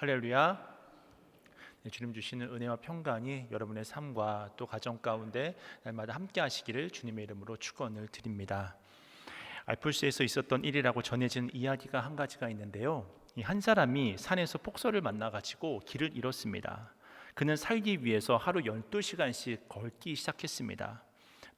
할렐루야. 주님 주시는 은혜와 평강이 여러분의 삶과 또 가정 가운데 날마다 함께 하시기를 주님의 이름으로 축원을 드립니다. 알프스에서 있었던 일이라고 전해진 이야기가 한 가지가 있는데요. 한 사람이 산에서 폭설을 만나가지고 길을 잃었습니다. 그는 살기 위해서 하루 12시간씩 걷기 시작했습니다.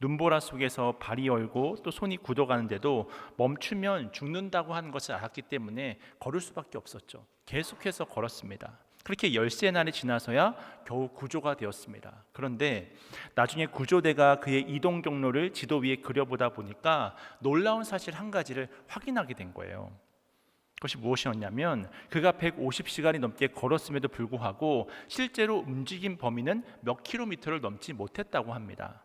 눈보라 속에서 발이 얼고 또 손이 굳어가는데도 멈추면 죽는다고 하는 것을 알았기 때문에 걸을 수밖에 없었죠. 계속해서 걸었습니다. 그렇게 열세 날이 지나서야 겨우 구조가 되었습니다. 그런데 나중에 구조대가 그의 이동 경로를 지도 위에 그려보다 보니까 놀라운 사실 한 가지를 확인하게 된 거예요. 그것이 무엇이었냐면 그가 150시간이 넘게 걸었음에도 불구하고 실제로 움직인 범위는 몇 킬로미터를 넘지 못했다고 합니다.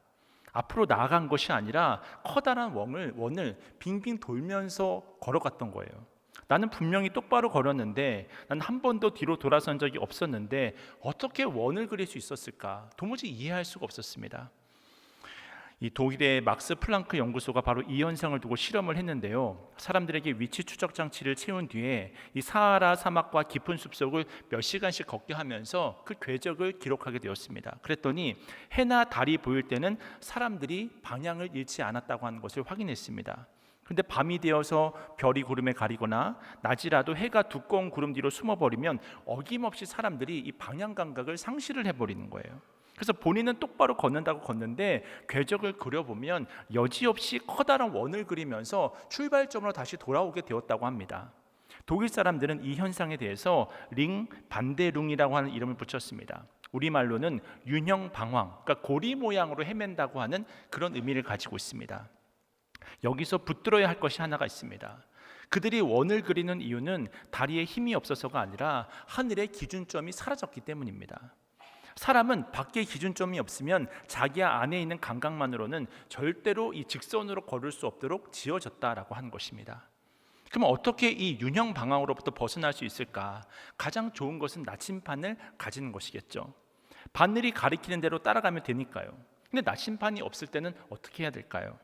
앞으로 나아간 것이 아니라 커다란 원을 빙빙 돌면서 걸어갔던 거예요. 나는 분명히 똑바로 걸었는데 난 한 번도 뒤로 돌아선 적이 없었는데 어떻게 원을 그릴 수 있었을까? 도무지 이해할 수가 없었습니다. 이 독일의 막스 플랑크 연구소가 바로 이 현상을 두고 실험을 했는데요. 사람들에게 위치 추적 장치를 채운 뒤에 이 사하라 사막과 깊은 숲속을 몇 시간씩 걷게 하면서 그 궤적을 기록하게 되었습니다. 그랬더니 해나 달이 보일 때는 사람들이 방향을 잃지 않았다고 하는 것을 확인했습니다. 그런데 밤이 되어서 별이 구름에 가리거나 낮이라도 해가 두꺼운 구름 뒤로 숨어버리면 어김없이 사람들이 이 방향 감각을 상실을 해버리는 거예요. 그래서 본인은 똑바로 걷는다고 걷는데 궤적을 그려보면 여지없이 커다란 원을 그리면서 출발점으로 다시 돌아오게 되었다고 합니다. 독일 사람들은 이 현상에 대해서 링 반데룽이라고 하는 이름을 붙였습니다. 우리말로는 윤형 방황, 그러니까 고리 모양으로 헤맨다고 하는 그런 의미를 가지고 있습니다. 여기서 붙들어야 할 것이 하나가 있습니다. 그들이 원을 그리는 이유는 다리에 힘이 없어서가 아니라 하늘의 기준점이 사라졌기 때문입니다. 사람은 밖에 기준점이 없으면 자기 안에 있는 감각만으로는 절대로 이 직선으로 걸을 수 없도록 지어졌다라고 하는 것입니다. 그럼 어떻게 이 윤형 방향으로부터 벗어날 수 있을까? 가장 좋은 것은 나침판을 가지는 것이겠죠. 바늘이 가리키는 대로 따라가면 되니까요. 근데 나침판이 없을 때는 어떻게 해야 될까요?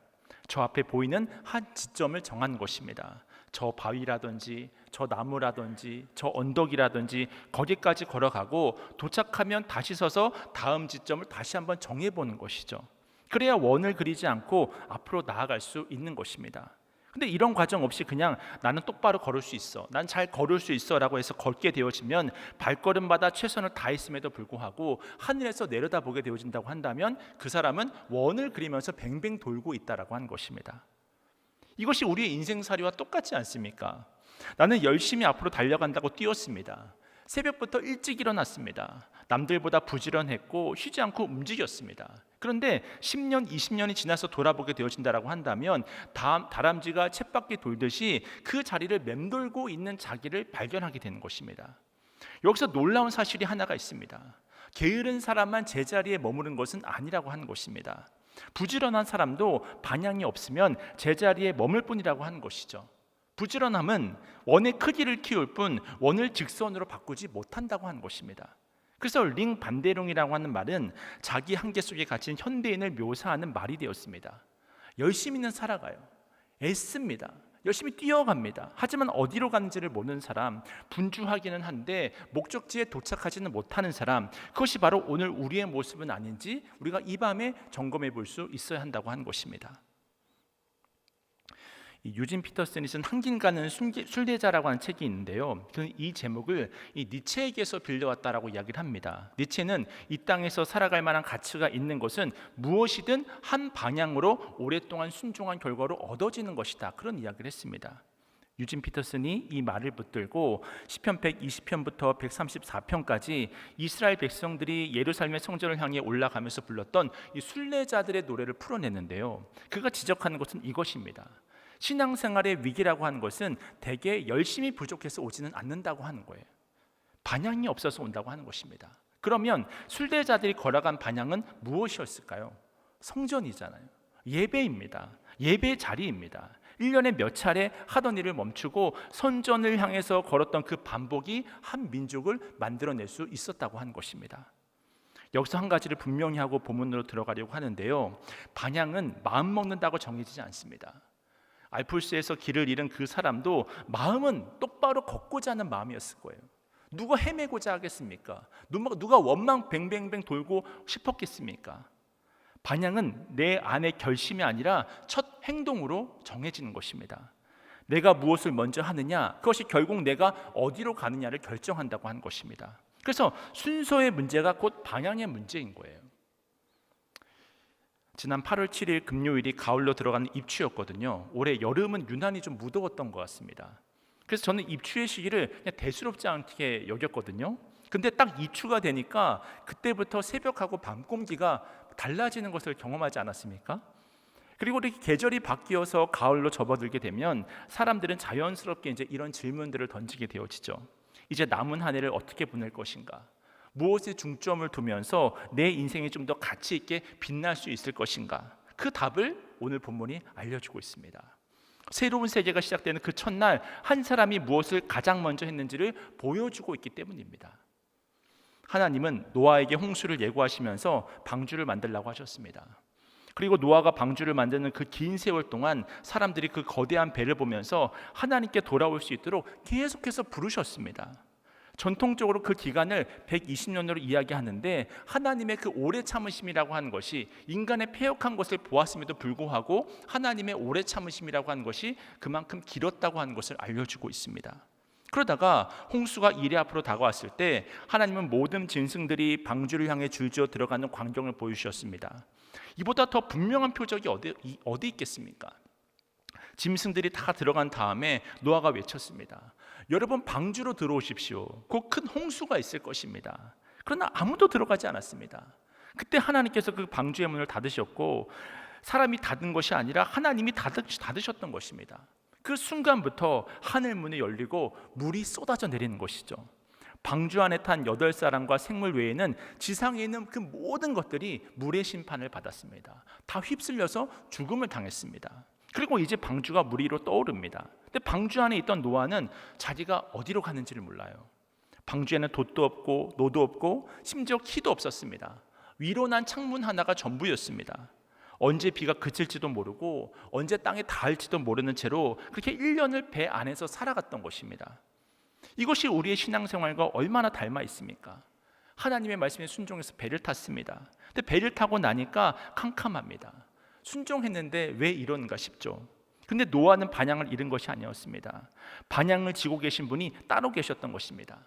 저 앞에 보이는 한 지점을 정하는 것입니다. 저 바위라든지 저 나무라든지 저 언덕이라든지 거기까지 걸어가고 도착하면 다시 서서 다음 지점을 다시 한번 정해보는 것이죠. 그래야 원을 그리지 않고 앞으로 나아갈 수 있는 것입니다. 근데 이런 과정 없이 그냥 나는 똑바로 걸을 수 있어, 난 잘 걸을 수 있어 라고 해서 걷게 되어지면 발걸음마다 최선을 다했음에도 불구하고 하늘에서 내려다보게 되어진다고 한다면 그 사람은 원을 그리면서 뱅뱅 돌고 있다라고 하는 것입니다. 이것이 우리의 인생살이와 똑같지 않습니까? 나는 열심히 앞으로 달려간다고 뛰었습니다. 새벽부터 일찍 일어났습니다. 남들보다 부지런했고 쉬지 않고 움직였습니다. 그런데 10년, 20년이 지나서 돌아보게 되어진다고 한다면 다람쥐가 쳇바퀴 돌듯이 그 자리를 맴돌고 있는 자기를 발견하게 되는 것입니다. 여기서 놀라운 사실이 하나가 있습니다. 게으른 사람만 제자리에 머무른 것은 아니라고 하는 것입니다. 부지런한 사람도 방향이 없으면 제자리에 머물 뿐이라고 하는 것이죠. 부지런함은 원의 크기를 키울 뿐 원을 직선으로 바꾸지 못한다고 하는 것입니다. 그래서 링 반대룽이라고 하는 말은 자기 한계 속에 갇힌 현대인을 묘사하는 말이 되었습니다. 열심히는 살아가요. 애씁니다. 열심히 뛰어갑니다. 하지만 어디로 가는지를 모르는 사람, 분주하기는 한데 목적지에 도착하지는 못하는 사람, 그것이 바로 오늘 우리의 모습은 아닌지 우리가 이 밤에 점검해 볼 수 있어야 한다고 하는 것입니다. 유진 피터슨이 쓴 한긴가는 순례자라고 하는 책이 있는데요. 그는 이 제목을 니체에게서 빌려왔다라고 이야기를 합니다. 니체는 이 땅에서 살아갈 만한 가치가 있는 것은 무엇이든 한 방향으로 오랫동안 순종한 결과로 얻어지는 것이다, 그런 이야기를 했습니다. 유진 피터슨이 이 말을 붙들고 시편 120편부터 134편까지 이스라엘 백성들이 예루살렘의 성전을 향해 올라가면서 불렀던 이 순례자들의 노래를 풀어냈는데요. 그가 지적하는 것은 이것입니다. 신앙생활의 위기라고 하는 것은 대개 열심히 부족해서 오지는 않는다고 하는 거예요. 반향이 없어서 온다고 하는 것입니다. 그러면 순례자들이 걸어간 반향은 무엇이었을까요? 성전이잖아요. 예배입니다. 예배의 자리입니다. 1년에 몇 차례 하던 일을 멈추고 성전을 향해서 걸었던 그 반복이 한 민족을 만들어낼 수 있었다고 하는 것입니다. 여기서 한 가지를 분명히 하고 본문으로 들어가려고 하는데요. 반향은 마음 먹는다고 정해지지 않습니다. 알프스에서 길을 잃은 그 사람도 마음은 똑바로 걷고자 하는 마음이었을 거예요. 누가 헤매고자 하겠습니까? 누가 원망 뱅뱅뱅 돌고 싶었겠습니까? 반향은 내 안의 결심이 아니라 첫 행동으로 정해지는 것입니다. 내가 무엇을 먼저 하느냐, 그것이 결국 내가 어디로 가느냐를 결정한다고 하는 것입니다. 그래서 순서의 문제가 곧 방향의 문제인 거예요. 지난 8월 7일 금요일이 가을로 들어가는 입추였거든요. 올해 여름은 유난히 좀 무더웠던 것 같습니다. 그래서 저는 입추의 시기를 그냥 대수롭지 않게 여겼거든요. 근데 딱 입추가 되니까 그때부터 새벽하고 밤 공기가 달라지는 것을 경험하지 않았습니까? 그리고 이렇게 계절이 바뀌어서 가을로 접어들게 되면 사람들은 자연스럽게 이제 이런 질문들을 던지게 되어지죠. 이제 남은 한 해를 어떻게 보낼 것인가? 무엇에 중점을 두면서 내 인생이 좀 더 가치 있게 빛날 수 있을 것인가? 그 답을 오늘 본문이 알려주고 있습니다. 새로운 세계가 시작되는 그 첫날 한 사람이 무엇을 가장 먼저 했는지를 보여주고 있기 때문입니다. 하나님은 노아에게 홍수를 예고하시면서 방주를 만들라고 하셨습니다. 그리고 노아가 방주를 만드는 그 긴 세월 동안 사람들이 그 거대한 배를 보면서 하나님께 돌아올 수 있도록 계속해서 부르셨습니다. 전통적으로 그 기간을 120년으로 이야기하는데 하나님의 그 오래 참으심이라고 하는 것이 인간의 패역한 것을 보았음에도 불구하고 하나님의 오래 참으심이라고 하는 것이 그만큼 길었다고 하는 것을 알려주고 있습니다. 그러다가 홍수가 이래 앞으로 다가왔을 때 하나님은 모든 짐승들이 방주를 향해 줄지어 들어가는 광경을 보여주셨습니다. 이보다 더 분명한 표적이 어디 있겠습니까? 짐승들이 다 들어간 다음에 노아가 외쳤습니다. 여러분 방주로 들어오십시오. 곧 큰 홍수가 있을 것입니다. 그러나 아무도 들어가지 않았습니다. 그때 하나님께서 그 방주의 문을 닫으셨고 사람이 닫은 것이 아니라 하나님이 닫으셨던 것입니다. 그 순간부터 하늘 문이 열리고 물이 쏟아져 내리는 것이죠. 방주 안에 탄 8사람과 생물 외에는 지상에 있는 그 모든 것들이 물의 심판을 받았습니다. 다 휩쓸려서 죽음을 당했습니다. 그리고 이제 방주가 물 위로 떠오릅니다. 근데 방주 안에 있던 노아는 자기가 어디로 가는지를 몰라요. 방주에는 돛도 없고 노도 없고 심지어 키도 없었습니다. 위로 난 창문 하나가 전부였습니다. 언제 비가 그칠지도 모르고 언제 땅에 닿을지도 모르는 채로 그렇게 1년을 배 안에서 살아갔던 것입니다. 이것이 우리의 신앙생활과 얼마나 닮아 있습니까? 하나님의 말씀에 순종해서 배를 탔습니다. 근데 배를 타고 나니까 캄캄합니다. 순종했는데 왜 이런가 싶죠. 근데 노아는 반향을 잃은 것이 아니었습니다. 반향을 지고 계신 분이 따로 계셨던 것입니다.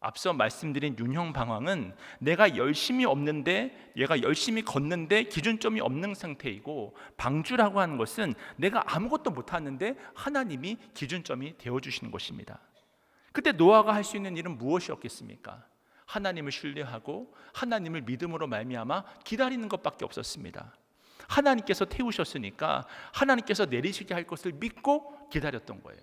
앞서 말씀드린 윤형 방황은 내가 열심히 없는데 얘가 열심히 걷는데 기준점이 없는 상태이고, 방주라고 하는 것은 내가 아무것도 못하는데 하나님이 기준점이 되어주시는 것입니다. 그때 노아가 할 수 있는 일은 무엇이었겠습니까? 하나님을 신뢰하고 하나님을 믿음으로 말미암아 기다리는 것밖에 없었습니다. 하나님께서 태우셨으니까 하나님께서 내리시게 할 것을 믿고 기다렸던 거예요.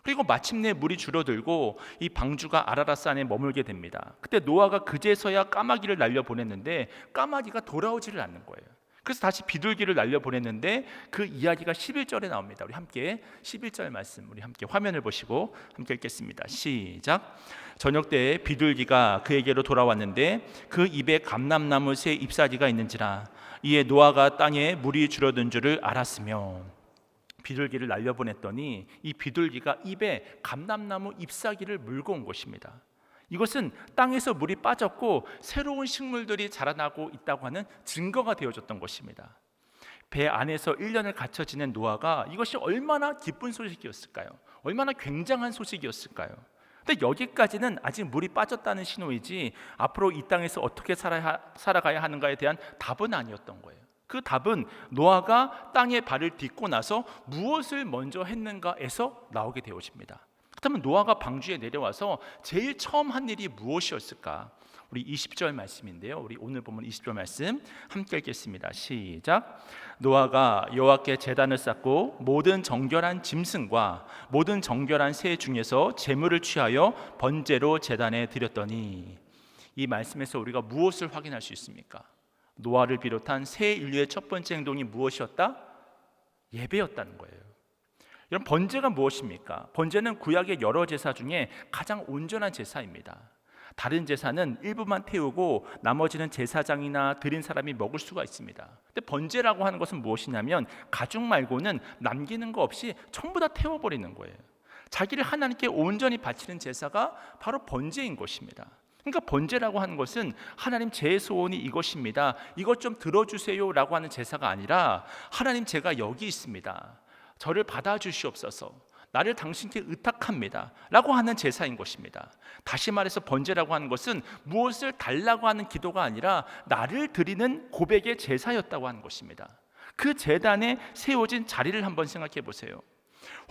그리고 마침내 물이 줄어들고 이 방주가 아라랏산에 머물게 됩니다. 그때 노아가 그제서야 까마귀를 날려보냈는데 까마귀가 돌아오지를 않는 거예요. 그래서 다시 비둘기를 날려보냈는데 그 이야기가 11절에 나옵니다. 우리 함께 11절 말씀 우리 함께 화면을 보시고 함께 읽겠습니다. 시작. 저녁 때에 비둘기가 그에게로 돌아왔는데 그 입에 감람나무 새 잎사귀가 있는지라. 이에 노아가 땅에 물이 줄어든 줄을 알았으며. 비둘기를 날려보냈더니 이 비둘기가 입에 감람나무 잎사귀를 물고 온 것입니다. 이것은 땅에서 물이 빠졌고 새로운 식물들이 자라나고 있다고 하는 증거가 되어줬던 것입니다. 배 안에서 1년을 갇혀 지낸 노아가 이것이 얼마나 기쁜 소식이었을까요? 얼마나 굉장한 소식이었을까요? 근데 여기까지는 아직 물이 빠졌다는 신호이지 앞으로 이 땅에서 어떻게 살아가야 하는가에 대한 답은 아니었던 거예요. 그 답은 노아가 땅에 발을 딛고 나서 무엇을 먼저 했는가에서 나오게 되어집니다. 그렇다면 노아가 방주에 내려와서 제일 처음 한 일이 무엇이었을까? 우리 20절 말씀인데요. 우리 오늘 보면 20절 말씀 함께 읽겠습니다. 시작. 노아가 여호와께 제단을 쌓고 모든 정결한 짐승과 모든 정결한 새 중에서 제물을 취하여 번제로 제단에 드렸더니. 이 말씀에서 우리가 무엇을 확인할 수 있습니까? 노아를 비롯한 새 인류의 첫 번째 행동이 무엇이었다? 예배였다는 거예요. 여러분, 번제가 무엇입니까? 번제는 구약의 여러 제사 중에 가장 온전한 제사입니다. 다른 제사는 일부만 태우고 나머지는 제사장이나 드린 사람이 먹을 수가 있습니다. 근데 번제라고 하는 것은 무엇이냐면 가죽 말고는 남기는 거 없이 전부 다 태워버리는 거예요. 자기를 하나님께 온전히 바치는 제사가 바로 번제인 것입니다. 그러니까 번제라고 하는 것은 하나님 제 소원이 이것입니다, 이것 좀 들어주세요 라고 하는 제사가 아니라 하나님 제가 여기 있습니다, 저를 받아주시옵소서, 나를 당신께 의탁합니다 라고 하는 제사인 것입니다. 다시 말해서 번제라고 하는 것은 무엇을 달라고 하는 기도가 아니라 나를 드리는 고백의 제사였다고 하는 것입니다. 그 제단에 세워진 자리를 한번 생각해 보세요.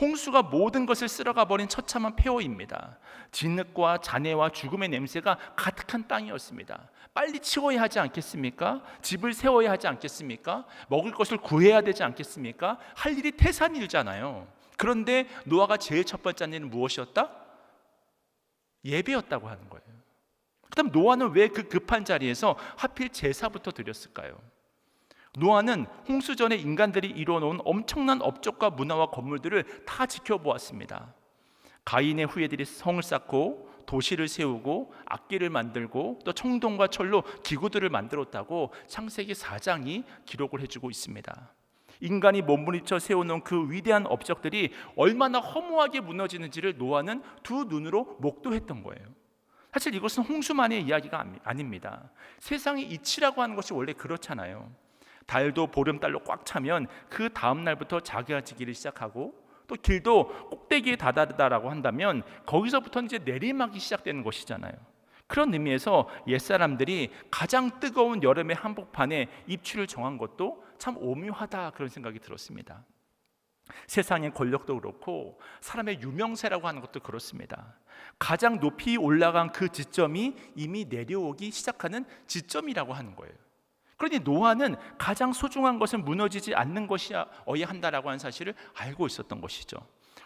홍수가 모든 것을 쓸어가 버린 처참한 폐허입니다. 진흙과 잔해와 죽음의 냄새가 가득한 땅이었습니다. 빨리 치워야 하지 않겠습니까? 집을 세워야 하지 않겠습니까? 먹을 것을 구해야 되지 않겠습니까? 할 일이 태산일잖아요. 그런데 노아가 제일 첫 번째 일은 무엇이었다? 예배였다고 하는 거예요. 그다음 노아는 왜 그 급한 자리에서 하필 제사부터 드렸을까요? 노아는 홍수 전에 인간들이 이루어놓은 엄청난 업적과 문화와 건물들을 다 지켜보았습니다. 가인의 후예들이 성을 쌓고 도시를 세우고 악기를 만들고 또 청동과 철로 기구들을 만들었다고 창세기 4장이 기록을 해주고 있습니다. 인간이 몸부림쳐 세워놓은 그 위대한 업적들이 얼마나 허무하게 무너지는지를 노아는 두 눈으로 목도했던 거예요. 사실 이것은 홍수만의 이야기가 아닙니다. 세상의 이치라고 하는 것이 원래 그렇잖아요. 달도 보름달로 꽉 차면 그 다음 날부터 작아지기를 시작하고, 또 길도 꼭대기에 다다르다라고 한다면 거기서부터 이제 내리막이 시작되는 것이잖아요. 그런 의미에서 옛사람들이 가장 뜨거운 여름의 한복판에 입추를 정한 것도 참 오묘하다, 그런 생각이 들었습니다. 세상의 권력도 그렇고 사람의 유명세라고 하는 것도 그렇습니다. 가장 높이 올라간 그 지점이 이미 내려오기 시작하는 지점이라고 하는 거예요. 그러니 노아는 가장 소중한 것은 무너지지 않는 것이어야 한다라고 하는 사실을 알고 있었던 것이죠.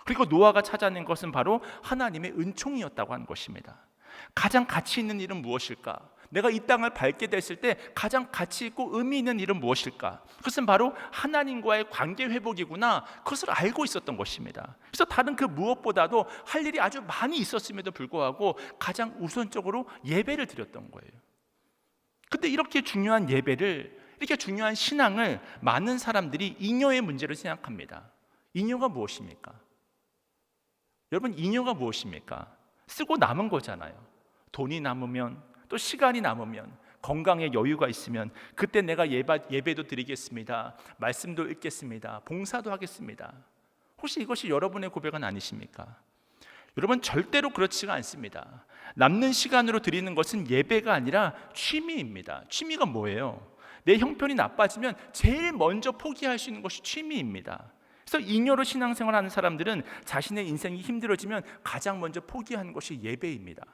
그리고 노아가 찾아낸 것은 바로 하나님의 은총이었다고 하는 것입니다. 가장 가치 있는 일은 무엇일까? 내가 이 땅을 밟게 됐을 때 가장 가치 있고 의미 있는 일은 무엇일까? 그것은 바로 하나님과의 관계 회복이구나, 그것을 알고 있었던 것입니다. 그래서 다른 그 무엇보다도 할 일이 아주 많이 있었음에도 불구하고 가장 우선적으로 예배를 드렸던 거예요. 근데 이렇게 중요한 예배를, 이렇게 중요한 신앙을 많은 사람들이 잉여의 문제로 생각합니다. 잉여가 무엇입니까? 여러분, 잉여가 무엇입니까? 쓰고 남은 거잖아요. 돈이 남으면, 또 시간이 남으면, 건강에 여유가 있으면 그때 내가 예배도 드리겠습니다, 말씀도 읽겠습니다, 봉사도 하겠습니다. 혹시 이것이 여러분의 고백은 아니십니까? 여러분, 절대로 그렇지가 않습니다. 남는 시간으로 드리는 것은 예배가 아니라 취미입니다. 취미가 뭐예요? 내 형편이 나빠지면 제일 먼저 포기할 수 있는 것이 취미입니다. 그래서 잉여로 신앙생활하는 사람들은 자신의 인생이 힘들어지면 가장 먼저 포기하는 것이 예배입니다.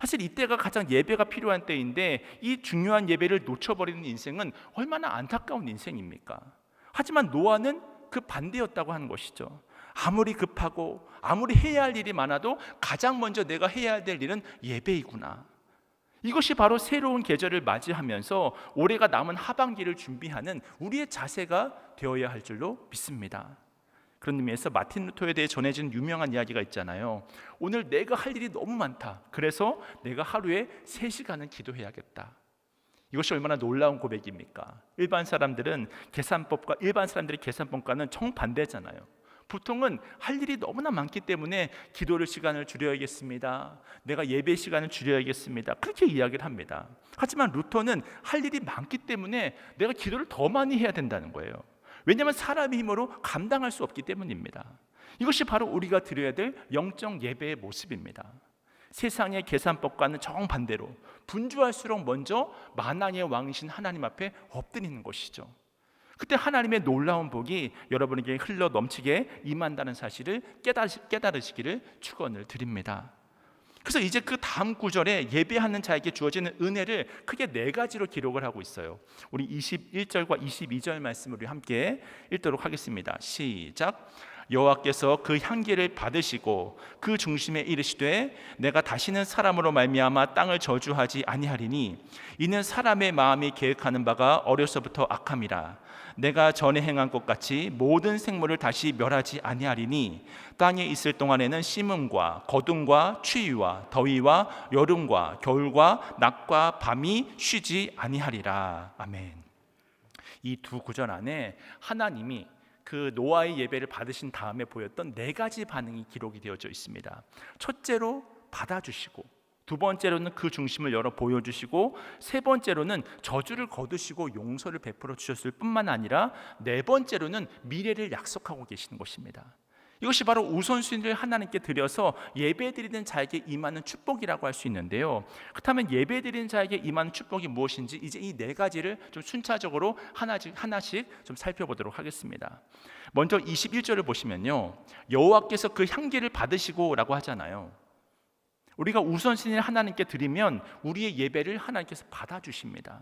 사실 이때가 가장 예배가 필요한 때인데 이 중요한 예배를 놓쳐버리는 인생은 얼마나 안타까운 인생입니까? 하지만 노아는 그 반대였다고 하는 것이죠. 아무리 급하고 아무리 해야 할 일이 많아도 가장 먼저 내가 해야 될 일은 예배이구나. 이것이 바로 새로운 계절을 맞이하면서 올해가 남은 하반기를 준비하는 우리의 자세가 되어야 할 줄로 믿습니다. 그런 의미에서 마틴 루터에 대해 전해진 유명한 이야기가 있잖아요. 오늘 내가 할 일이 너무 많다, 그래서 내가 하루에 3시간은 기도해야겠다. 이것이 얼마나 놀라운 고백입니까? 일반 사람들이 계산법과는 정반대잖아요. 보통은 할 일이 너무나 많기 때문에 기도를 시간을 줄여야겠습니다, 내가 예배 시간을 줄여야겠습니다, 그렇게 이야기를 합니다. 하지만 루터는 할 일이 많기 때문에 내가 기도를 더 많이 해야 된다는 거예요. 왜냐하면 사람의 힘으로 감당할 수 없기 때문입니다. 이것이 바로 우리가 드려야 될 영적 예배의 모습입니다. 세상의 계산법과는 정반대로 분주할수록 먼저 만왕의 왕이신 하나님 앞에 엎드리는 것이죠. 그때 하나님의 놀라운 복이 여러분에게 흘러 넘치게 임한다는 사실을 깨달으시기를 축원을 드립니다. 그래서 이제 그 다음 구절에 예배하는 자에게 주어지는 은혜를 크게 4가지로 기록을 하고 있어요. 우리 21절과 22절 말씀을 함께 읽도록 하겠습니다. 시작. 여호와께서 그 향기를 받으시고 그 중심에 이르시되 내가 다시는 사람으로 말미암아 땅을 저주하지 아니하리니 이는 사람의 마음이 계획하는 바가 어려서부터 악함이라. 내가 전에 행한 것 같이 모든 생물을 다시 멸하지 아니하리니 땅에 있을 동안에는 심음과 거둠과 추위와 더위와 여름과 겨울과 낮과 밤이 쉬지 아니하리라. 아멘. 이 두 구절 안에 하나님이 그 노아의 예배를 받으신 다음에 보였던 네 가지 반응이 기록이 되어져 있습니다. 첫째로 받아주시고, 두 번째로는 그 중심을 열어 보여주시고, 세 번째로는 저주를 거두시고 용서를 베풀어 주셨을 뿐만 아니라 네 번째로는 미래를 약속하고 계시는 것입니다. 이것이 바로 우선순위를 하나님께 드려서 예배드리는 자에게 임하는 축복이라고 할 수 있는데요. 그렇다면 예배드리는 자에게 임하는 축복이 무엇인지 이제 이 네 가지를 좀 순차적으로 하나씩 좀 살펴보도록 하겠습니다. 먼저 21절을 보시면요, 여호와께서 그 향기를 받으시고라고 하잖아요. 우리가 우선순위를 하나님께 드리면 우리의 예배를 하나님께서 받아주십니다.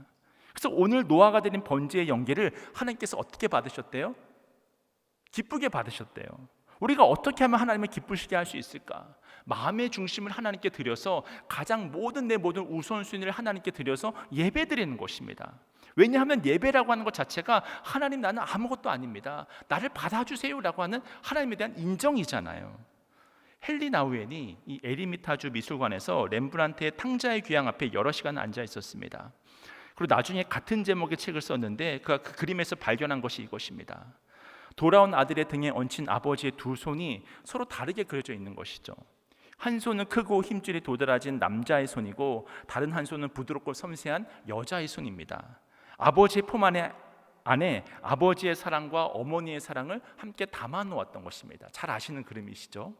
그래서 오늘 노아가 드린 번제의 연기를 하나님께서 어떻게 받으셨대요? 기쁘게 받으셨대요. 우리가 어떻게 하면 하나님을 기쁘시게 할 수 있을까? 마음의 중심을 하나님께 드려서 가장 내 모든 우선순위를 하나님께 드려서 예배드리는 것입니다. 왜냐하면 예배라고 하는 것 자체가 하나님, 나는 아무것도 아닙니다, 나를 받아주세요라고 하는 하나님에 대한 인정이잖아요. 헨리 나우엔이 이 에리미타주 미술관에서 렘브란트의 탕자의 귀향 앞에 여러 시간 앉아 있었습니다. 그리고 나중에 같은 제목의 책을 썼는데 그 그림에서 발견한 것이 이것입니다. 돌아온 아들의 등에 얹힌 아버지의 두 손이 서로 다르게 그려져 있는 것이죠. 한 손은 크고 힘줄이 도드라진 남자의 손이고 다른 한 손은 부드럽고 섬세한 여자의 손입니다. 아버지의 품 안에 아버지의 사랑과 어머니의 사랑을 함께 담아 놓았던 것입니다. 잘 아시는 그림이시죠?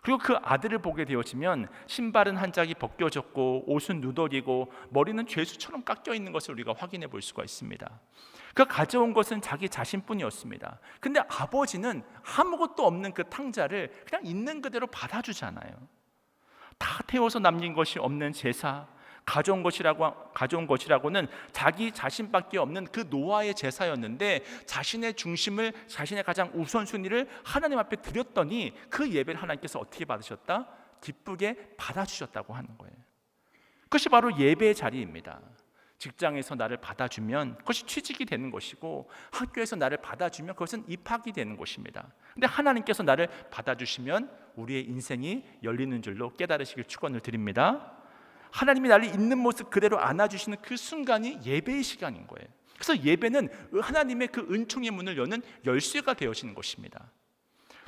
그리고 그 아들을 보게 되어지면 신발은 한 짝이 벗겨졌고 옷은 누더기고 머리는 죄수처럼 깎여 있는 것을 우리가 확인해 볼 수가 있습니다. 그 가져온 것은 자기 자신뿐이었습니다. 근데 아버지는 아무것도 없는 그 탕자를 그냥 있는 그대로 받아주잖아요. 다 태워서 남긴 것이 없는 제사, 가져온 것이라고는 자기 자신밖에 없는 그 노아의 제사였는데 자신의 중심을, 자신의 가장 우선순위를 하나님 앞에 드렸더니 그 예배를 하나님께서 어떻게 받으셨다? 기쁘게 받아주셨다고 하는 거예요. 그것이 바로 예배의 자리입니다. 직장에서 나를 받아주면 그것이 취직이 되는 것이고, 학교에서 나를 받아주면 그것은 입학이 되는 것입니다. 근데 하나님께서 나를 받아주시면 우리의 인생이 열리는 줄로 깨달으시길 축원을 드립니다. 하나님이 나를 있는 모습 그대로 안아주시는 그 순간이 예배의 시간인 거예요. 그래서 예배는 하나님의 그 은총의 문을 여는 열쇠가 되어지는 것입니다.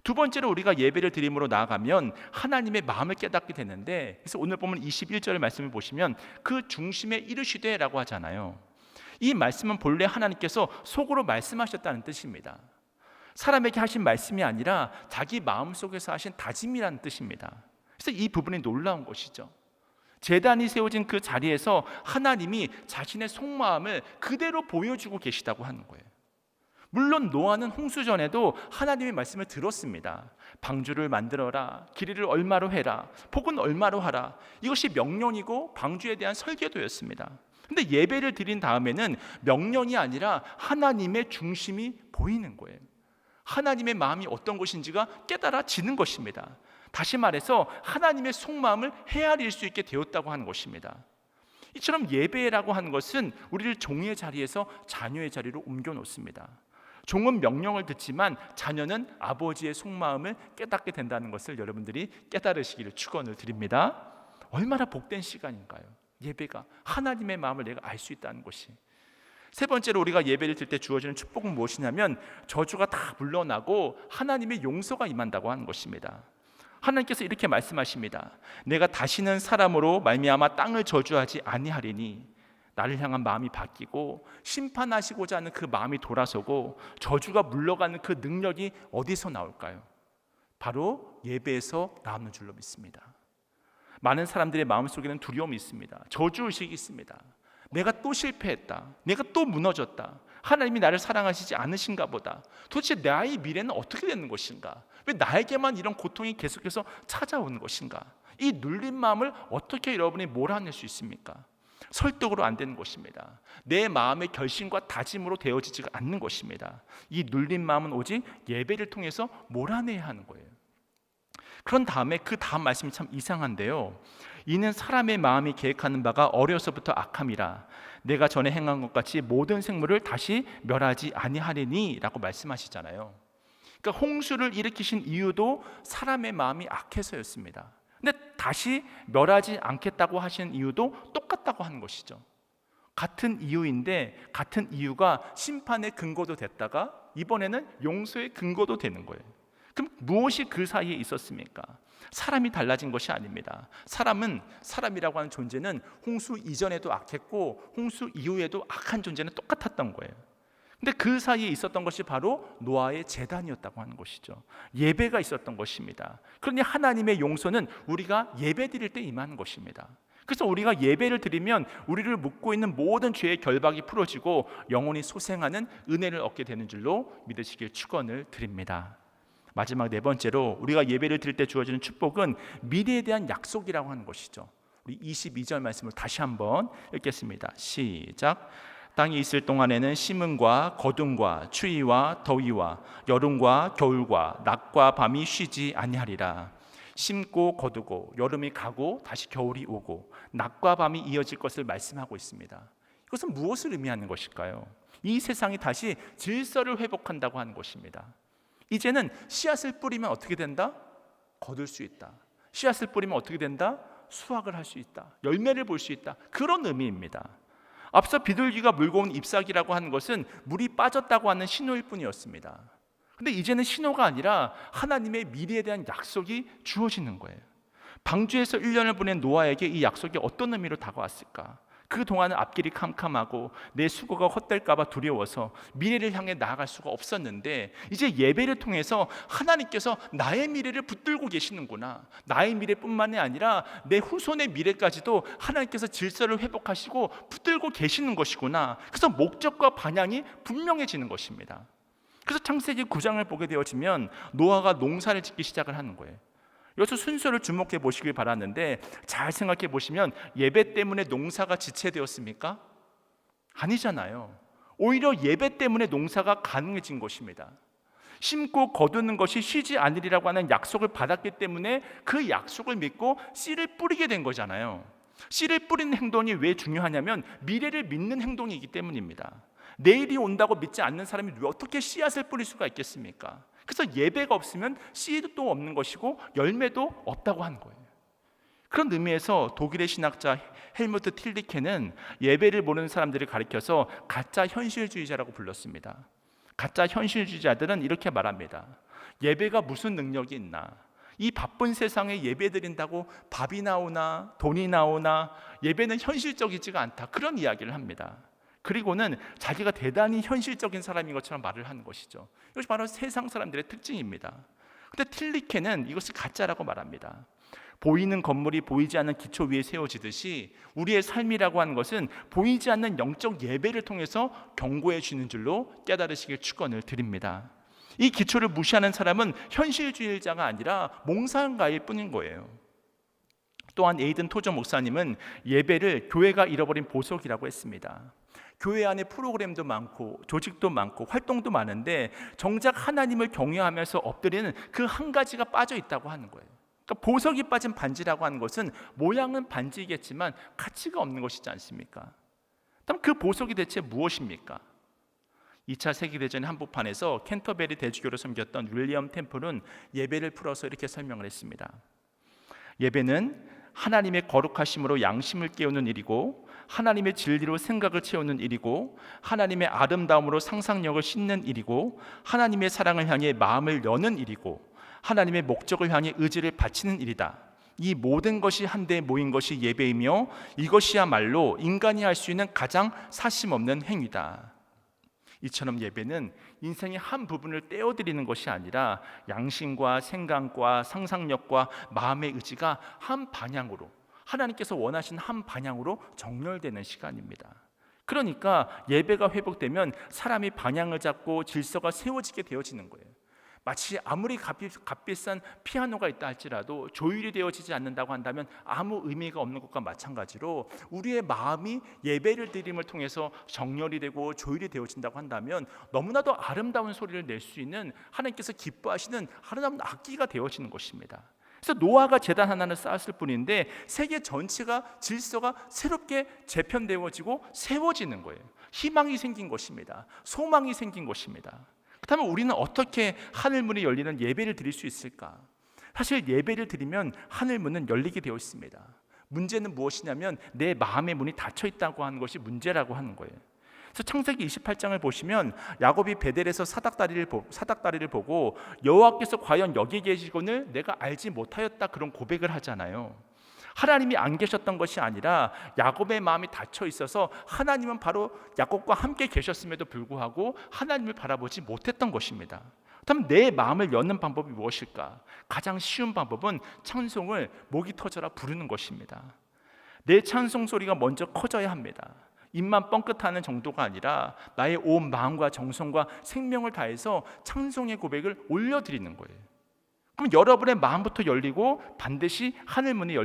두 번째로 우리가 예배를 드림으로 나아가면 하나님의 마음을 깨닫게 되는데, 그래서 오늘 보면 21절 말씀을 보시면 그 중심에 이르시되라고 하잖아요. 이 말씀은 본래 하나님께서 속으로 말씀하셨다는 뜻입니다. 사람에게 하신 말씀이 아니라 자기 마음속에서 하신 다짐이라는 뜻입니다. 그래서 이 부분이 놀라운 것이죠. 제단이 세워진 그 자리에서 하나님이 자신의 속마음을 그대로 보여주고 계시다고 하는 거예요. 물론 노아는 홍수 전에도 하나님의 말씀을 들었습니다. 방주를 만들어라, 길이를 얼마로 해라, 폭은 얼마로 하라. 이것이 명령이고 방주에 대한 설계도였습니다. 근데 예배를 드린 다음에는 명령이 아니라 하나님의 중심이 보이는 거예요. 하나님의 마음이 어떤 것인지가 깨달아지는 것입니다. 다시 말해서 하나님의 속마음을 헤아릴 수 있게 되었다고 하는 것입니다. 이처럼 예배라고 하는 것은 우리를 종의 자리에서 자녀의 자리로 옮겨 놓습니다. 종은 명령을 듣지만 자녀는 아버지의 속마음을 깨닫게 된다는 것을 여러분들이 깨달으시기를 축원을 드립니다. 얼마나 복된 시간인가요? 예배가 하나님의 마음을 내가 알 수 있다는 것이. 세 번째로 우리가 예배를 드릴 때 주어지는 축복은 무엇이냐면 저주가 다 물러나고 하나님의 용서가 임한다고 하는 것입니다. 하나님께서 이렇게 말씀하십니다. 내가 다시는 사람으로 말미암아 땅을 저주하지 아니하리니, 나를 향한 마음이 바뀌고 심판하시고자 하는 그 마음이 돌아서고 저주가 물러가는 그 능력이 어디서 나올까요? 바로 예배에서 나오는 줄로 믿습니다. 많은 사람들의 마음속에는 두려움이 있습니다. 저주의식이 있습니다. 내가 또 실패했다, 내가 또 무너졌다, 하나님이 나를 사랑하시지 않으신가 보다, 도대체 나의 미래는 어떻게 되는 것인가, 왜 나에게만 이런 고통이 계속해서 찾아오는 것인가. 이 눌린 마음을 어떻게 여러분이 몰아낼 수 있습니까? 설득으로 안 되는 것입니다. 내 마음의 결심과 다짐으로 되어지지 않는 것입니다. 이 눌린 마음은 오직 예배를 통해서 몰아내야 하는 거예요. 그런 다음에 그 다음 말씀이 참 이상한데요. 이는 사람의 마음이 계획하는 바가 어려서부터 악함이라, 내가 전에 행한 것 같이 모든 생물을 다시 멸하지 아니하리니 라고 말씀하시잖아요. 그러니까 홍수를 일으키신 이유도 사람의 마음이 악해서였습니다. 근데 다시 멸하지 않겠다고 하신 이유도 똑같다고 하는 것이죠. 같은 이유인데 같은 이유가 심판의 근거도 됐다가 이번에는 용서의 근거도 되는 거예요. 그럼 무엇이 그 사이에 있었습니까? 사람이 달라진 것이 아닙니다. 사람이라고 하는 존재는 홍수 이전에도 악했고 홍수 이후에도 악한 존재는 똑같았던 거예요. 근데 그 사이에 있었던 것이 바로 노아의 제단이었다고 하는 것이죠. 예배가 있었던 것입니다. 그러니 하나님의 용서는 우리가 예배 드릴 때 임하는 것입니다. 그래서 우리가 예배를 드리면 우리를 묶고 있는 모든 죄의 결박이 풀어지고 영원히 소생하는 은혜를 얻게 되는 줄로 믿으시길 축원을 드립니다. 마지막 네 번째로 우리가 예배를 드릴 때 주어지는 축복은 미래에 대한 약속이라고 하는 것이죠. 우리 22절 말씀을 다시 한번 읽겠습니다. 시작. 땅이 있을 동안에는 심음과 거둠과 추위와 더위와 여름과 겨울과 낮과 밤이 쉬지 아니하리라. 심고 거두고 여름이 가고 다시 겨울이 오고 낮과 밤이 이어질 것을 말씀하고 있습니다. 이것은 무엇을 의미하는 것일까요? 이 세상이 다시 질서를 회복한다고 하는 것입니다. 이제는 씨앗을 뿌리면 어떻게 된다? 거둘 수 있다. 씨앗을 뿌리면 어떻게 된다? 수확을 할 수 있다. 열매를 볼 수 있다. 그런 의미입니다. 앞서 비둘기가 물고 온 잎사귀라고 하는 것은 물이 빠졌다고 하는 신호일 뿐이었습니다. 근데 이제는 신호가 아니라 하나님의 미래에 대한 약속이 주어지는 거예요. 방주에서 1년을 보낸 노아에게 이 약속이 어떤 의미로 다가왔을까? 그동안은 앞길이 캄캄하고 내 수고가 헛될까 봐 두려워서 미래를 향해 나아갈 수가 없었는데 이제 예배를 통해서 하나님께서 나의 미래를 붙들고 계시는구나. 나의 미래뿐만이 아니라 내 후손의 미래까지도 하나님께서 질서를 회복하시고 붙들고 계시는 것이구나. 그래서 목적과 방향이 분명해지는 것입니다. 그래서 창세기 9장을 보게 되어지면 노아가 농사를 짓기 시작을 하는 거예요. 여기서 순서를 주목해 보시길 바라는데 잘 생각해 보시면 예배 때문에 농사가 지체되었습니까? 아니잖아요. 오히려 예배 때문에 농사가 가능해진 것입니다. 심고 거두는 것이 쉬지 않으리라고 하는 약속을 받았기 때문에 그 약속을 믿고 씨를 뿌리게 된 거잖아요. 씨를 뿌리는 행동이 왜 중요하냐면 미래를 믿는 행동이기 때문입니다. 내일이 온다고 믿지 않는 사람이 어떻게 씨앗을 뿌릴 수가 있겠습니까? 그래서 예배가 없으면 씨도 없는 것이고 열매도 없다고 하는 거예요. 그런 의미에서 독일의 신학자 헬무트 틸리케는 예배를 모르는 사람들을 가리켜서 가짜 현실주의자라고 불렀습니다. 가짜 현실주의자들은 이렇게 말합니다. 예배가 무슨 능력이 있나? 이 바쁜 세상에 예배 드린다고 밥이 나오나 돈이 나오나 예배는 현실적이지가 않다. 그런 이야기를 합니다. 그리고는 자기가 대단히 현실적인 사람인 것처럼 말을 하는 것이죠. 이것이 바로 세상 사람들의 특징입니다. 그런데 틸리케는 이것을 가짜라고 말합니다. 보이는 건물이 보이지 않는 기초 위에 세워지듯이 우리의 삶이라고 하는 것은 보이지 않는 영적 예배를 통해서 경고해 주는 줄로 깨달으시길 축원을 드립니다. 이 기초를 무시하는 사람은 현실주의자가 아니라 몽상가일 뿐인 거예요. 또한 에이든 토저 목사님은 예배를 교회가 잃어버린 보석이라고 했습니다. 교회 안에 프로그램도 많고 조직도 많고 활동도 많은데 정작 하나님을 경외하면서 엎드리는 그 한 가지가 빠져 있다고 하는 거예요. 그러니까 보석이 빠진 반지라고 하는 것은 모양은 반지이겠지만 가치가 없는 것이지 않습니까? 그럼 그 보석이 대체 무엇입니까? 2차 세계대전 한복판에서 캔터베리 대주교로 섬겼던 윌리엄 템플은 예배를 풀어서 이렇게 설명을 했습니다. 예배는 하나님의 거룩하심으로 양심을 깨우는 일이고 하나님의 진리로 생각을 채우는 일이고 하나님의 아름다움으로 상상력을 싣는 일이고 하나님의 사랑을 향해 마음을 여는 일이고 하나님의 목적을 향해 의지를 바치는 일이다. 이 모든 것이 한데 모인 것이 예배이며 이것이야말로 인간이 할 수 있는 가장 사심없는 행위다. 이처럼 예배는 인생의 한 부분을 떼어드리는 것이 아니라 양심과 생각과 상상력과 마음의 의지가 한 방향으로 하나님께서 원하신 한 방향으로 정렬되는 시간입니다. 그러니까 예배가 회복되면 사람이 방향을 잡고 질서가 세워지게 되어지는 거예요. 마치 아무리 값비싼 피아노가 있다 할지라도 조율이 되어지지 않는다고 한다면 아무 의미가 없는 것과 마찬가지로 우리의 마음이 예배를 드림을 통해서 정렬이 되고 조율이 되어진다고 한다면 너무나도 아름다운 소리를 낼 수 있는 하나님께서 기뻐하시는 아름다운 악기가 되어지는 것입니다. 그래서 노아가 제단 하나를 쌓았을 뿐인데 세계 전체가 질서가 새롭게 재편되어지고 세워지는 거예요. 희망이 생긴 것입니다. 소망이 생긴 것입니다. 그렇다면 우리는 어떻게 하늘문이 열리는 예배를 드릴 수 있을까? 사실 예배를 드리면 하늘문은 열리게 되어 있습니다. 문제는 무엇이냐면 내 마음의 문이 닫혀 있다고 하는 것이 문제라고 하는 거예요. 그래서 창세기 28장을 보시면 야곱이 베델에서 사닥다리를 보고 여호와께서 과연 여기 계시거늘 내가 알지 못하였다, 그런 고백을 하잖아요. 하나님이 안 계셨던 것이 아니라 야곱의 마음이 닫혀 있어서 하나님은 바로 야곱과 함께 계셨음에도 불구하고 하나님을 바라보지 못했던 것입니다. 그렇다면 내 마음을 여는 방법이 무엇일까? 가장 쉬운 방법은 찬송을 목이 터져라 부르는 것입니다. 내 찬송 소리가 먼저 커져야 합니다. 입만 뻥끗하는 정도가 아니라 나의 온 마음과 정성과 생명을 다해서 찬송의 고백을 올려드리는 거예요. 그럼 여러분의 마음부터 열리고 반드시 하늘문이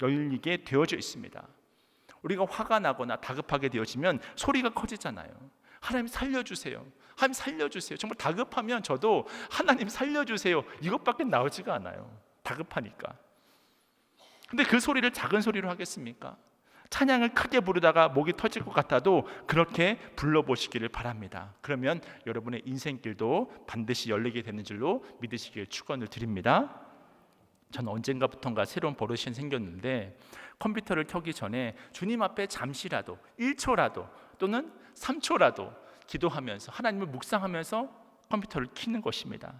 열리게 되어져 있습니다. 우리가 화가 나거나 다급하게 되어지면 소리가 커지잖아요. 하나님 살려주세요. 하나님 살려주세요. 정말 다급하면 저도 하나님 살려주세요 이것밖에 나오지가 않아요. 다급하니까. 근데 그 소리를 작은 소리로 하겠습니까? 찬양을 크게 부르다가 목이 터질 것 같아도 그렇게 불러보시기를 바랍니다. 그러면 여러분의 인생길도 반드시 열리게 되는 줄로 믿으시길 축원을 드립니다. 저는 언젠가부턴가 새로운 버릇이 생겼는데 컴퓨터를 켜기 전에 주님 앞에 잠시라도 1초라도 또는 3초라도 기도하면서 하나님을 묵상하면서 컴퓨터를 켜는 것입니다.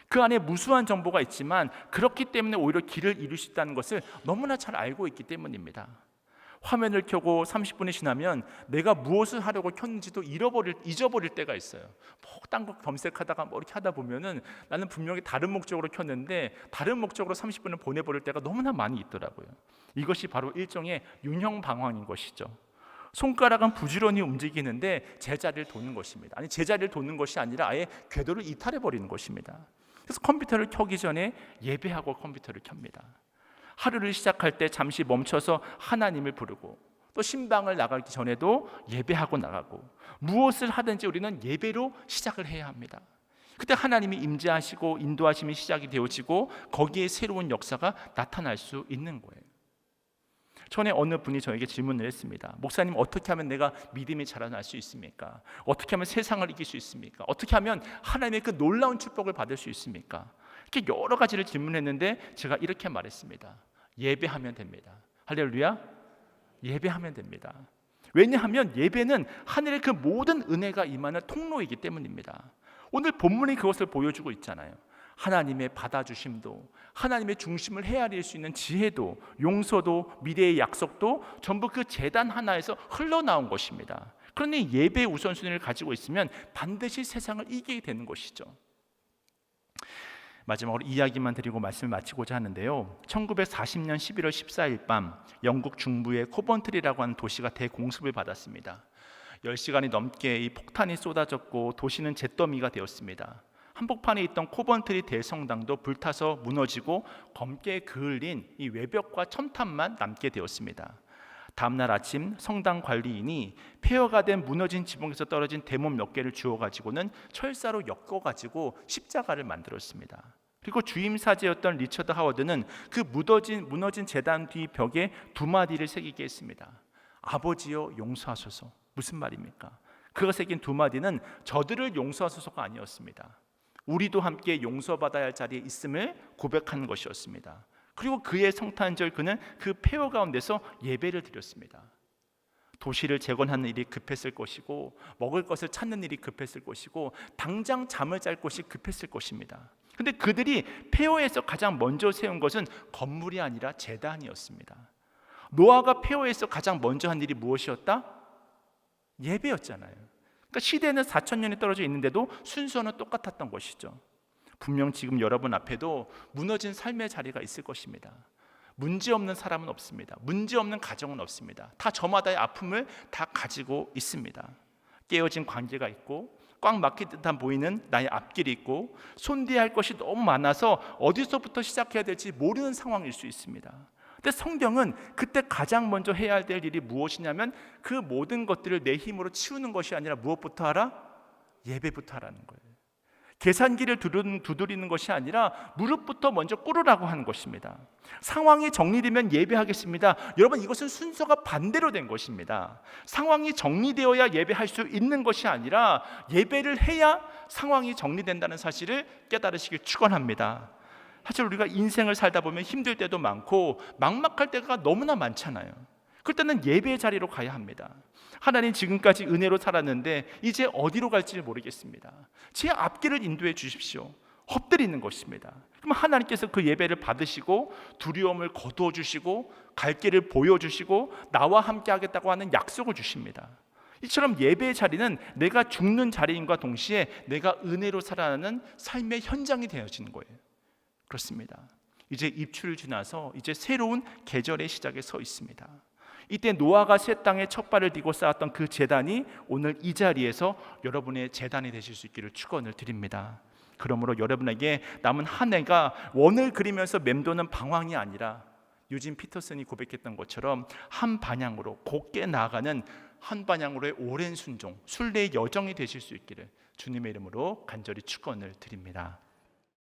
그 안에 무수한 정보가 있지만 그렇기 때문에 오히려 길을 잃을 수 있다는 것을 너무나 잘 알고 있기 때문입니다. 화면을 켜고 30분이 지나면 내가 무엇을 하려고 켰는지도 잊어버릴 때가 있어요. 딴 거 검색하다가 뭐 이렇게 하다 보면은 나는 분명히 다른 목적으로 켰는데 다른 목적으로 30분을 보내버릴 때가 너무나 많이 있더라고요. 이것이 바로 일종의 윤형 방황인 것이죠. 손가락은 부지런히 움직이는데 제자리를 도는 것입니다. 아니, 제자리를 도는 것이 아니라 아예 궤도를 이탈해버리는 것입니다. 그래서 컴퓨터를 켜기 전에 예배하고 컴퓨터를 켭니다. 하루를 시작할 때 잠시 멈춰서 하나님을 부르고 또 신방을 나가기 전에도 예배하고 나가고 무엇을 하든지 우리는 예배로 시작을 해야 합니다. 그때 하나님이 임재하시고 인도하심이 시작이 되어지고 거기에 새로운 역사가 나타날 수 있는 거예요. 전에 어느 분이 저에게 질문을 했습니다. 목사님, 어떻게 하면 내가 믿음이 자라날 수 있습니까? 어떻게 하면 세상을 이길 수 있습니까? 어떻게 하면 하나님의 그 놀라운 축복을 받을 수 있습니까? 이렇게 여러 가지를 질문했는데 제가 이렇게 말했습니다. 예배하면 됩니다. 할렐루야. 예배하면 됩니다. 왜냐하면 예배는 하늘의 그 모든 은혜가 임하는 통로이기 때문입니다. 오늘 본문이 그것을 보여주고 있잖아요. 하나님의 받아주심도, 하나님의 중심을 헤아릴 수 있는 지혜도, 용서도, 미래의 약속도 전부 그 제단 하나에서 흘러나온 것입니다. 그러니 예배의 우선순위를 가지고 있으면 반드시 세상을 이기게 되는 것이죠. 마지막으로 이야기만 드리고 말씀을 마치고자 하는데요. 1940년 11월 14일 밤 영국 중부의 코번트리라고 하는 도시가 대공습을 받았습니다. 10시간이 넘게 이 폭탄이 쏟아졌고 도시는 잿더미가 되었습니다. 한복판에 있던 코번트리 대성당도 불타서 무너지고 검게 그을린 이 외벽과 첨탑만 남게 되었습니다. 다음날 아침 성당 관리인이 폐허가 된 무너진 지붕에서 떨어진 대문 몇 개를 주워가지고는 철사로 엮어가지고 십자가를 만들었습니다. 그리고 주임사제였던 리처드 하워드는 그 무너진 제단 뒤 벽에 두 마디를 새기게 했습니다. 아버지여 용서하소서. 무슨 말입니까? 그가 새긴 두 마디는 저들을 용서하소서가 아니었습니다. 우리도 함께 용서받아야 할 자리에 있음을 고백하는 것이었습니다. 그리고 그의 성탄절 그는 그 폐허 가운데서 예배를 드렸습니다. 도시를 재건하는 일이 급했을 것이고 먹을 것을 찾는 일이 급했을 것이고 당장 잠을 잘 곳이 급했을 것입니다. 그런데 그들이 폐허에서 가장 먼저 세운 것은 건물이 아니라 제단이었습니다. 노아가 폐허에서 가장 먼저 한 일이 무엇이었다? 예배였잖아요. 그러니까 시대는 4,000년이 떨어져 있는데도 순서는 똑같았던 것이죠. 분명 지금 여러분 앞에도 무너진 삶의 자리가 있을 것입니다. 문제없는 사람은 없습니다. 문제없는 가정은 없습니다. 다 저마다의 아픔을 다 가지고 있습니다. 깨어진 관계가 있고 꽉 막힌 듯한 보이는 나의 앞길이 있고 손대야 할 것이 너무 많아서 어디서부터 시작해야 될지 모르는 상황일 수 있습니다. 근데 성경은 그때 가장 먼저 해야 될 일이 무엇이냐면 그 모든 것들을 내 힘으로 치우는 것이 아니라 무엇부터 하라? 예배부터 하라는 거예요. 계산기를 두드리는 것이 아니라 무릎부터 먼저 꿇으라고 하는 것입니다. 상황이 정리되면 예배하겠습니다. 여러분, 이것은 순서가 반대로 된 것입니다. 상황이 정리되어야 예배할 수 있는 것이 아니라 예배를 해야 상황이 정리된다는 사실을 깨달으시길 축원합니다. 사실 우리가 인생을 살다 보면 힘들 때도 많고 막막할 때가 너무나 많잖아요. 그럴 때는 예배의 자리로 가야 합니다. 하나님, 지금까지 은혜로 살았는데 이제 어디로 갈지 모르겠습니다. 제 앞길을 인도해 주십시오. 엎드리는 것입니다. 그럼 하나님께서 그 예배를 받으시고 두려움을 거두어 주시고 갈 길을 보여주시고 나와 함께 하겠다고 하는 약속을 주십니다. 이처럼 예배의 자리는 내가 죽는 자리인과 동시에 내가 은혜로 살아가는 삶의 현장이 되어지는 거예요. 그렇습니다. 이제 입추를 지나서 이제 새로운 계절의 시작에 서 있습니다. 이때 노아가 새 땅에 첫 발을 디고 쌓았던 그 제단이 오늘 이 자리에서 여러분의 제단이 되실 수 있기를 축원을 드립니다. 그러므로 여러분에게 남은 한 해가 원을 그리면서 맴도는 방황이 아니라 유진 피터슨이 고백했던 것처럼 한 방향으로 곧게 나아가는 한 방향으로의 오랜 순종, 순례의 여정이 되실 수 있기를 주님의 이름으로 간절히 축원을 드립니다.